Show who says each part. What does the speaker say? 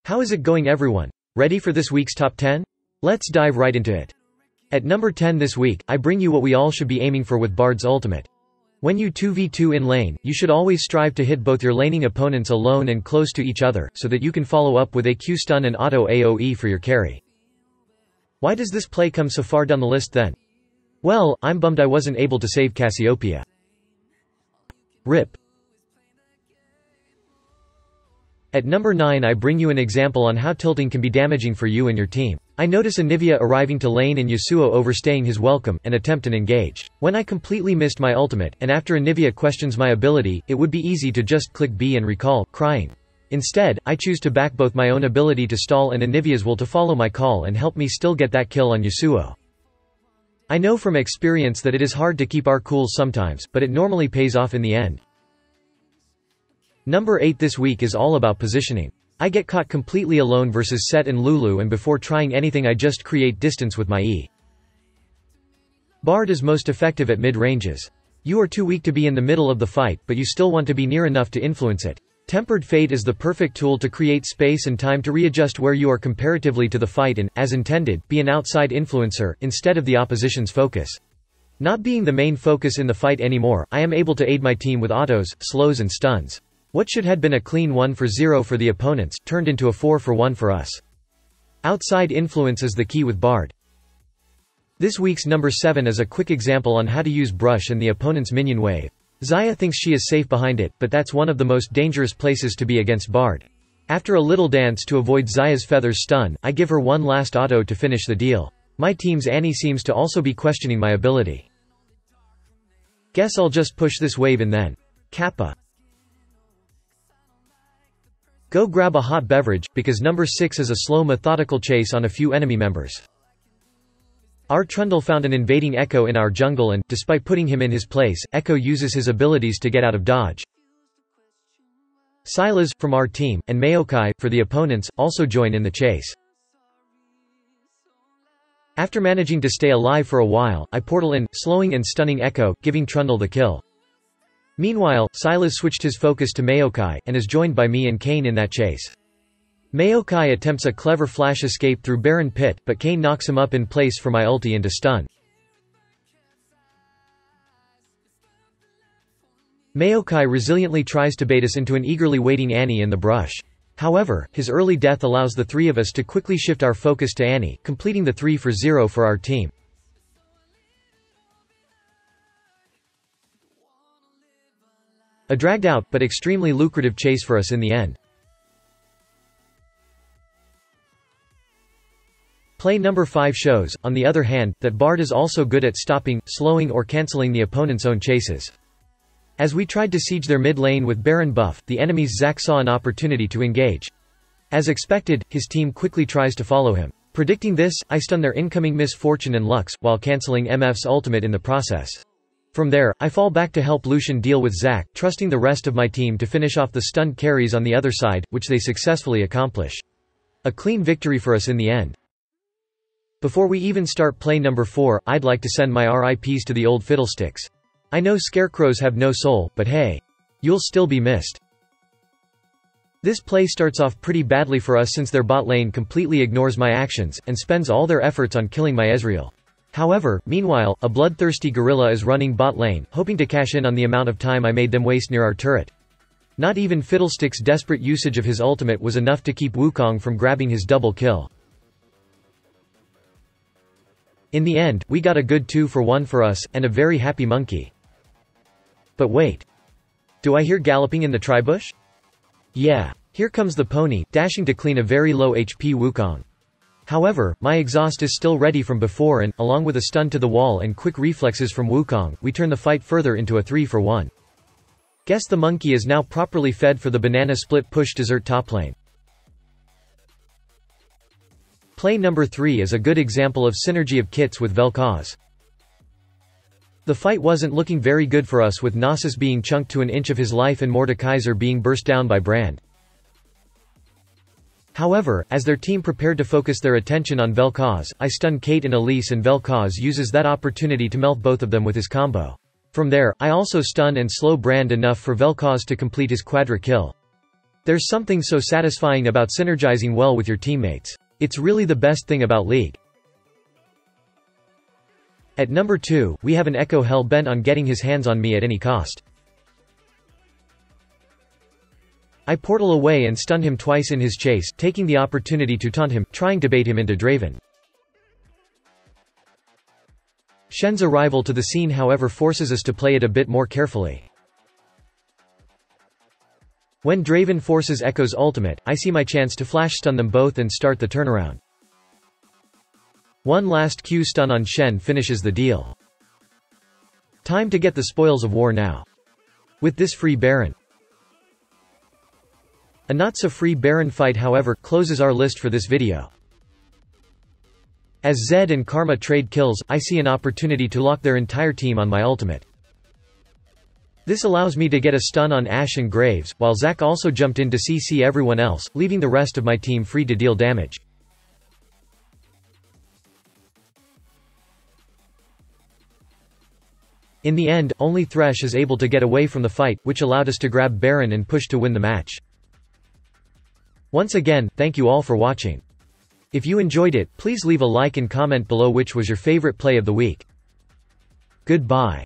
Speaker 1: How is it going, everyone? Ready for this week's top 10? Let's dive right into it. At number 10 this week, I bring you what we all should be aiming for with Bard's ultimate. When you 2v2 in lane, you should always strive to hit both your laning opponents alone and close to each other, so that you can follow up with a Q stun and auto AoE for your carry. Why does this play come so far down the list then? Well, I'm bummed I wasn't able to save Cassiopeia. RIP. At number 9 I bring you an example on how tilting can be damaging for you and your team. I notice Anivia arriving to lane and Yasuo overstaying his welcome, and attempt an engage. When I completely missed my ultimate, and after Anivia questions my ability, it would be easy to just click B and recall, crying. Instead, I choose to back both my own ability to stall and Anivia's will to follow my call and help me still get that kill on Yasuo. I know from experience that it is hard to keep our cool sometimes, but it normally pays off in the end. Number 8 this week is all about positioning. I get caught completely alone versus Set and Lulu, and before trying anything I just create distance with my E. Bard is most effective at mid-ranges. You are too weak to be in the middle of the fight, but you still want to be near enough to influence it. Tempered Fate is the perfect tool to create space and time to readjust where you are comparatively to the fight and, as intended, be an outside influencer, instead of the opposition's focus. Not being the main focus in the fight anymore, I am able to aid my team with autos, slows and stuns. What should have been a clean 1-for-0 for the opponents, turned into a 4-for-1 for us. Outside influence is the key with Bard. This week's number 7 is a quick example on how to use Brush and the opponent's minion wave. Xayah thinks she is safe behind it, but that's one of the most dangerous places to be against Bard. After a little dance to avoid Xayah's feathers stun, I give her one last auto to finish the deal. My team's Annie seems to also be questioning my ability. Guess I'll just push this wave and then Kappa. Go grab a hot beverage, because number 6 is a slow methodical chase on a few enemy members. Our Trundle found an invading Echo in our jungle and, despite putting him in his place, Echo uses his abilities to get out of dodge. Sylas, from our team, and Maokai, for the opponents, also join in the chase. After managing to stay alive for a while, I portal in, slowing and stunning Echo, giving Trundle the kill. Meanwhile, Sylas switched his focus to Maokai, and is joined by me and Kayn in that chase. Maokai attempts a clever flash escape through Baron Pit, but Kayn knocks him up in place for my ulti into stun. Maokai resiliently tries to bait us into an eagerly waiting Annie in the brush. However, his early death allows the three of us to quickly shift our focus to Annie, completing the 3-for-0 for our team. A dragged out, but extremely lucrative chase for us in the end. Play number 5 shows, on the other hand, that Bard is also good at stopping, slowing or cancelling the opponent's own chases. As we tried to siege their mid lane with Baron buff, the enemy's Zac saw an opportunity to engage. As expected, his team quickly tries to follow him. Predicting this, I stun their incoming Miss Fortune and Lux, while cancelling MF's ultimate in the process. From there, I fall back to help Lucian deal with Zac, trusting the rest of my team to finish off the stunned carries on the other side, which they successfully accomplish. A clean victory for us in the end. Before we even start play number 4, I'd like to send my RIPs to the old fiddlesticks. I know scarecrows have no soul, but hey. You'll still be missed. This play starts off pretty badly for us since their bot lane completely ignores my actions, and spends all their efforts on killing my Ezreal. However, meanwhile, a bloodthirsty gorilla is running bot lane, hoping to cash in on the amount of time I made them waste near our turret. Not even Fiddlestick's desperate usage of his ultimate was enough to keep Wukong from grabbing his double kill. In the end, we got a good 2-for-1 for us, and a very happy monkey. But wait. Do I hear galloping in the tribush? Yeah. Here comes the pony, dashing to clean a very low HP Wukong. However, my exhaust is still ready from before and, along with a stun to the wall and quick reflexes from Wukong, we turn the fight further into a 3-for-1. Guess the monkey is now properly fed for the banana split push dessert top lane. Play number 3 is a good example of synergy of kits with Velkoz. The fight wasn't looking very good for us with Nasus being chunked to an inch of his life and Mordekaiser being burst down by Brand. However, as their team prepared to focus their attention on Velkoz, I stun Kate and Elise and Velkoz uses that opportunity to melt both of them with his combo. From there, I also stun and slow Brand enough for Velkoz to complete his quadra kill. There's something so satisfying about synergizing well with your teammates. It's really the best thing about League. At number 2, we have an Echo hell-bent on getting his hands on me at any cost. I portal away and stun him twice in his chase, taking the opportunity to taunt him, trying to bait him into Draven. Shen's arrival to the scene however forces us to play it a bit more carefully. When Draven forces Echo's ultimate, I see my chance to flash stun them both and start the turnaround. One last Q stun on Shen finishes the deal. Time to get the spoils of war now. With this free Baron. A not-so-free Baron fight however, closes our list for this video. As Zed and Karma trade kills, I see an opportunity to lock their entire team on my ultimate. This allows me to get a stun on Ashe and Graves, while Zac also jumped in to CC everyone else, leaving the rest of my team free to deal damage. In the end, only Thresh is able to get away from the fight, which allowed us to grab Baron and push to win the match. Once again, thank you all for watching. If you enjoyed it, please leave a like and comment below which was your favorite play of the week. Goodbye.